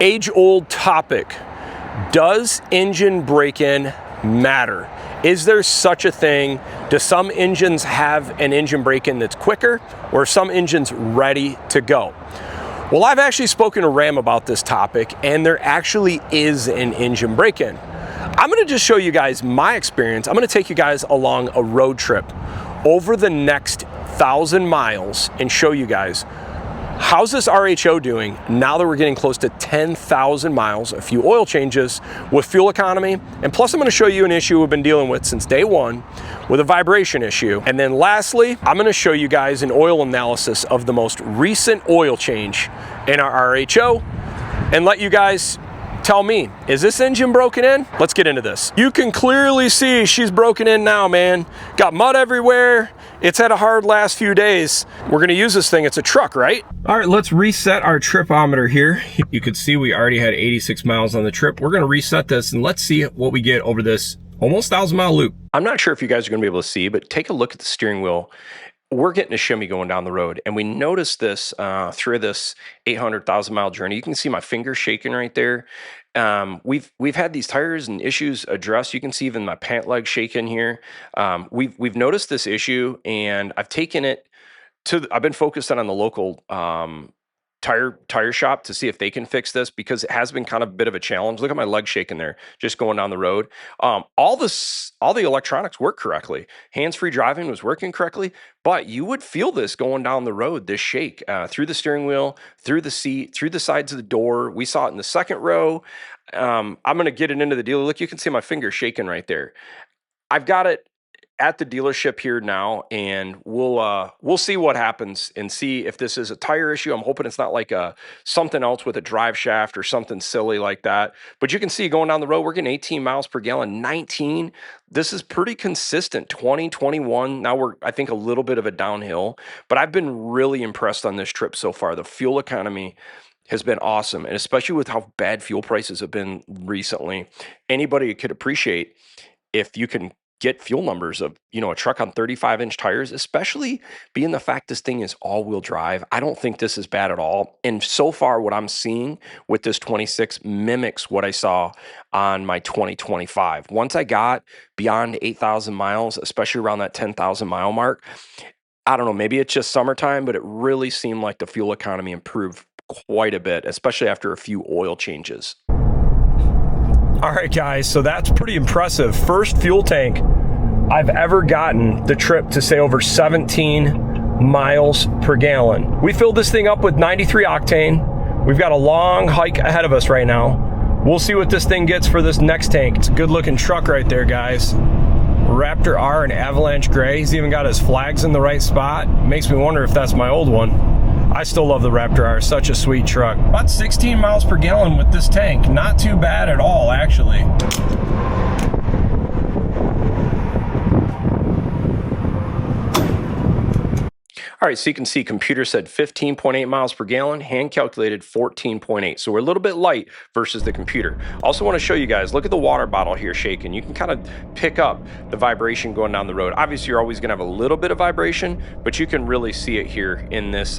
Age-old topic. Does engine break-in matter? Is there such a thing? Do some engines have an engine break-in that's quicker, or are some engines ready to go? Well, I've actually spoken to Ram about this topic, and there actually is an engine break-in. I'm gonna just show you guys my experience. I'm gonna take you guys along a road trip over the next 1,000 miles and show you guys how's this RHO doing now that we're getting close to 10,000 miles, a few oil changes with fuel economy, and plus I'm going to show you an issue we've been dealing with since day one with a vibration issue. And then lastly, I'm going to show you guys an oil analysis of the most recent oil change in our RHO and let you guys tell me, is this engine broken in? Let's get into this. You can clearly see she's broken in now, man. Got mud everywhere. It's had a hard last few days. We're gonna use this thing, it's a truck, right? All right, let's reset our tripometer here. You can see we already had 86 miles on the trip. We're gonna reset this and let's see what we get over this almost 1,000-mile loop. I'm not sure if you guys are gonna be able to see, but take a look at the steering wheel. We're getting a shimmy going down the road, and we noticed this through this 800,000-mile journey. You can see my finger shaking right there. We've had these tires and issues addressed. You can see even my pant leg shaking here. We've noticed this issue, and I've taken it to. I've been focused on the local tire shop to see if they can fix this, because it has been kind of a bit of a challenge. Look at my leg shaking there, just going down the road. All the electronics work correctly. Hands-free driving was working correctly, but you would feel this going down the road, this shake through the steering wheel, through the seat, through the sides of the door. We saw it in the second row. I'm going to get it into the dealer. Look, you can see my finger shaking right there. I've got it at the dealership here now, and we'll see what happens and see if this is a tire issue. I'm hoping it's not like something else with a drive shaft or something silly like that. But you can see going down the road, we're getting 18 miles per gallon, 19. This is pretty consistent, 20, 21. Now we're, I think, a little bit of a downhill, but I've been really impressed on this trip so far. The fuel economy has been awesome, and especially with how bad fuel prices have been recently, anybody could appreciate if you can get fuel numbers of, a truck on 35-inch tires, especially being the fact this thing is all-wheel drive. I don't think this is bad at all. And so far, what I'm seeing with this 26 mimics what I saw on my 2025. Once I got beyond 8,000 miles, especially around that 10,000 mile mark, I don't know, maybe it's just summertime, but it really seemed like the fuel economy improved quite a bit, especially after a few oil changes. All right, guys, so that's pretty impressive. First fuel tank I've ever gotten the trip to say over 17 miles per gallon. We filled this thing up with 93 octane. We've got a long hike ahead of us right now. We'll see what this thing gets for this next tank. It's a good looking truck right there, guys. Raptor R in Avalanche Gray. He's even got his flags in the right spot. Makes me wonder if that's my old one. I still love the Raptor R, such a sweet truck. About 16 miles per gallon with this tank. Not too bad at all, actually. All right, so you can see computer said 15.8 miles per gallon, hand calculated 14.8. So we're a little bit light versus the computer. Also want to show you guys, look at the water bottle here shaking. You can kind of pick up the vibration going down the road. Obviously, you're always gonna have a little bit of vibration, but you can really see it here in this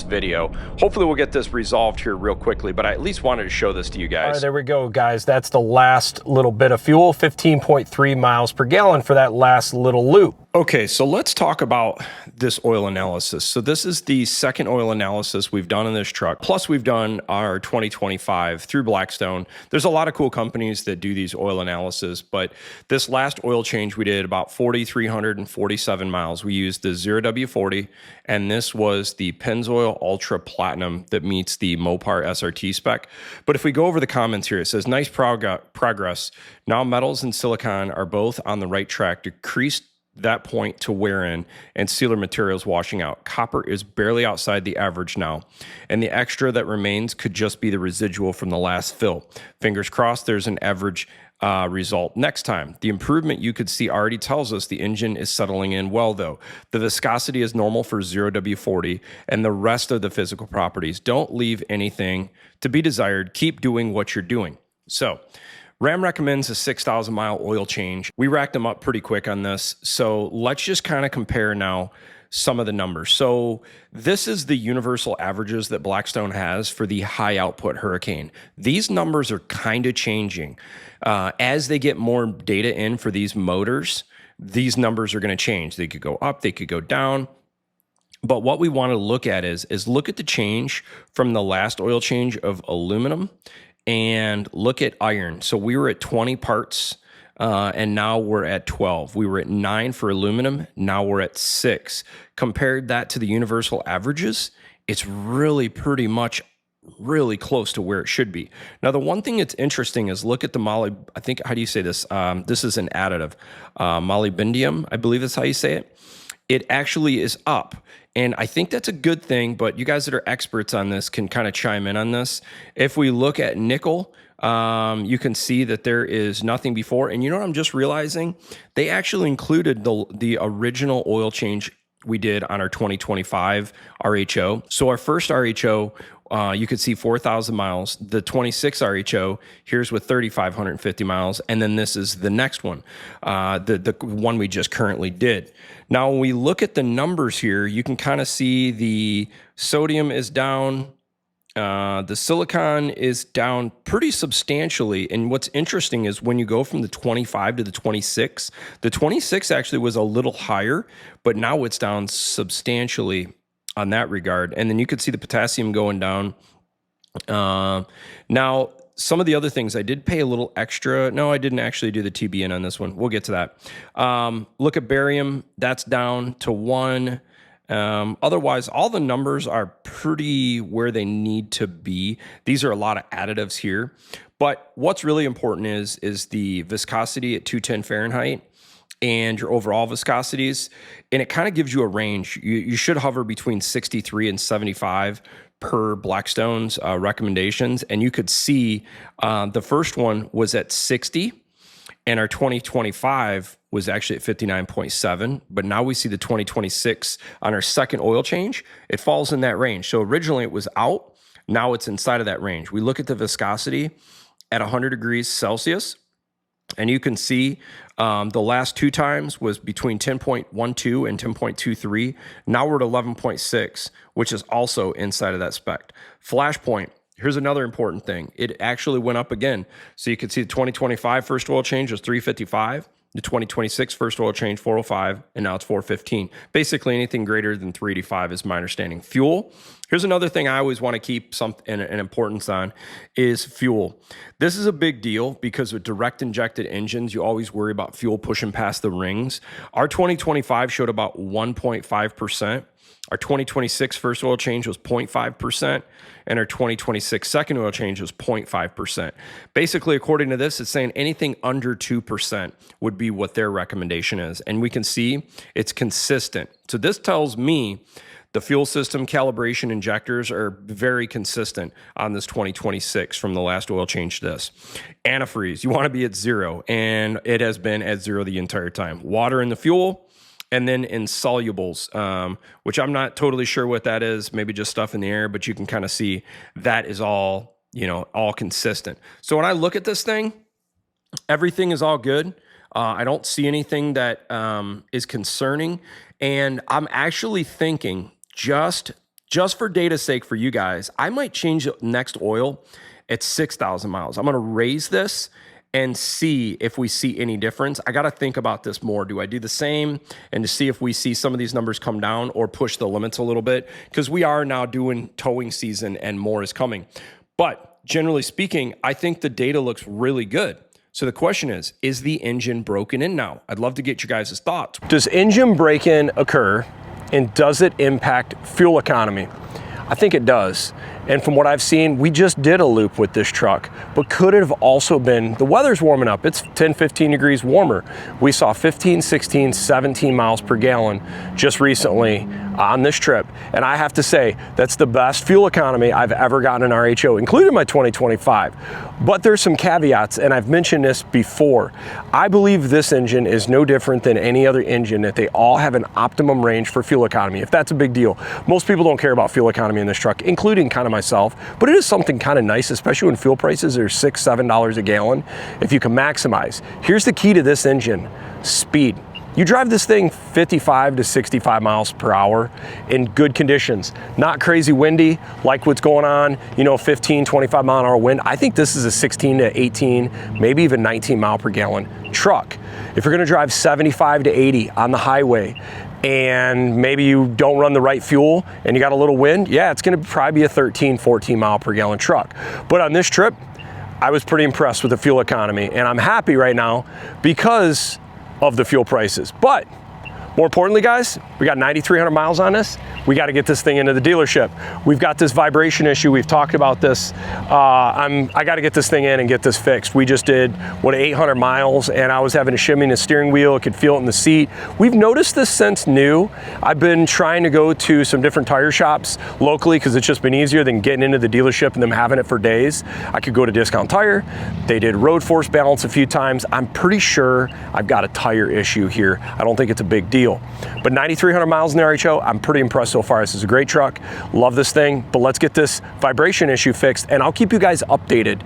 video. Hopefully we'll get this resolved here real quickly, but I at least wanted to show this to you guys. All right, there we go, guys. That's the last little bit of fuel, 15.3 miles per gallon for that last little loop. Okay, so let's talk about this oil analysis. So this is the second oil analysis we've done in this truck. Plus we've done our 2025 through Blackstone. There's a lot of cool companies that do these oil analysis, but this last oil change we did about 4,347 miles. We used the 0W40, and this was the Pennzoil Ultra Platinum that meets the Mopar SRT spec. But if we go over the comments here, it says, nice progress. Now metals and silicon are both on the right track. Decreased that point to wear in and sealer materials washing out. Copper is barely outside the average now, and the extra that remains could just be the residual from the last fill. Fingers crossed there's an average result next time. The improvement you could see already tells us the engine is settling in well, though. The viscosity is normal for 0W40, and the rest of the physical properties don't leave anything to be desired. Keep doing what you're doing. So Ram recommends a 6,000 mile oil change. We racked them up pretty quick on this. So let's just kind of compare now some of the numbers. So this is the universal averages that Blackstone has for the high output Hurricane. These numbers are kind of changing. As they get more data in for these motors, these numbers are going to change. They could go up, they could go down. But what we want to look at is look at the change from the last oil change of aluminum and look at iron. So we were at 20 parts and now we're at 12. We were at 9 for aluminum. Now we're at 6. Compared that to the universal averages, it's really pretty much really close to where it should be. Now, the one thing that's interesting is look at the I think, how do you say this? This is an additive, molybdenum, I believe that's how you say it. It actually is up. And I think that's a good thing, but you guys that are experts on this can kind of chime in on this. If we look at nickel, you can see that there is nothing before. And you know what I'm just realizing? They actually included the original oil change we did on our 2025 RHO. So our first RHO, you could see 4,000 miles. The 26 RHO, here's with 3,550 miles. And then this is the next one, the one we just currently did. Now, when we look at the numbers here, you can kind of see the sodium is down. The silicon is down pretty substantially. And what's interesting is when you go from the 25 to the 26 actually was a little higher, but now it's down substantially on that regard. And then you could see the potassium going down. Now, some of the other things, I did pay a little extra. No, I didn't actually do the TBN on this one. We'll get to that. Look at barium. That's down to 1. Otherwise, all the numbers are pretty where they need to be. These are a lot of additives here. But what's really important is the viscosity at 210 Fahrenheit and your overall viscosities. And it kind of gives you a range. You should hover between 63 and 75 per Blackstone's recommendations. And you could see the first one was at 60. And our 2025 was actually at 59.7, but now we see the 2026 on our second oil change. It falls in that range. So originally it was out. Now it's inside of that range. We look at the viscosity at 100 degrees Celsius, and you can see the last 2 times was between 10.12 and 10.23. Now we're at 11.6, which is also inside of that spec. Flashpoint. Here's another important thing. It actually went up again. So you can see the 2025 first oil change was 355. The 2026 first oil change, 405, and now it's 415. Basically, anything greater than 385 is my understanding. Fuel. Here's another thing I always want to keep an importance on is fuel. This is a big deal because with direct injected engines, you always worry about fuel pushing past the rings. Our 2025 showed about 1.5%. Our 2026 first oil change was 0.5%, and our 2026 second oil change was 0.5%. Basically, according to this, it's saying anything under 2% would be what their recommendation is. And we can see it's consistent. So this tells me the fuel system calibration injectors are very consistent on this 2026 from the last oil change to this. Antifreeze, you want to be at 0, and it has been at 0 the entire time. Water in the fuel. And then insolubles, which I'm not totally sure what that is, maybe just stuff in the air, but you can kind of see that is all, all consistent. So when I look at this thing, everything is all good. I don't see anything that is concerning. And I'm actually thinking just for data's sake for you guys, I might change the next oil at 6,000 miles. I'm going to raise this and see if we see any difference. I got to think about this more. Do I do the same and to see if we see some of these numbers come down or push the limits a little bit? Because we are now doing towing season and more is coming. But generally speaking, I think the data looks really good. So the question is the engine broken in now? I'd love to get you guys' thoughts. Does engine break-in occur and does it impact fuel economy? I think it does. And from what I've seen, we just did a loop with this truck, but could it have also been, the weather's warming up, it's 10, 15 degrees warmer. We saw 15, 16, 17 miles per gallon just recently on this trip. And I have to say, that's the best fuel economy I've ever gotten in RHO, including my 2025. But there's some caveats, and I've mentioned this before. I believe this engine is no different than any other engine, that they all have an optimum range for fuel economy, if that's a big deal. Most people don't care about fuel economy in this truck, including kind of myself, but it is something kind of nice, especially when fuel prices are $6, $7 a gallon, if you can maximize. Here's the key to this engine: speed. You drive this thing 55 to 65 miles per hour in good conditions. Not crazy windy like what's going on, you know, 15, 25 mile an hour wind. I think this is a 16 to 18, maybe even 19 mile per gallon truck. If you're gonna drive 75 to 80 on the highway, and maybe you don't run the right fuel and you got a little wind, yeah, it's gonna probably be a 13, 14 mile per gallon truck. But on this trip, I was pretty impressed with the fuel economy, and I'm happy right now because of the fuel prices. But more importantly, guys, we got 9,300 miles on this. We got to get this thing into the dealership. We've got this vibration issue. We've talked about this. I got to get this thing in and get this fixed. We just did, 800 miles, and I was having a shimmy in the steering wheel. I could feel it in the seat. We've noticed this since new. I've been trying to go to some different tire shops locally because it's just been easier than getting into the dealership and them having it for days. I could go to Discount Tire. They did road force balance a few times. I'm pretty sure I've got a tire issue here. I don't think it's a big deal. But 9,300 miles in the RHO, I'm pretty impressed so far. This is a great truck. Love this thing, but let's get this vibration issue fixed, and I'll keep you guys updated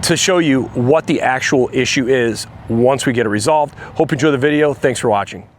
to show you what the actual issue is once we get it resolved. Hope you enjoy the video. Thanks for watching.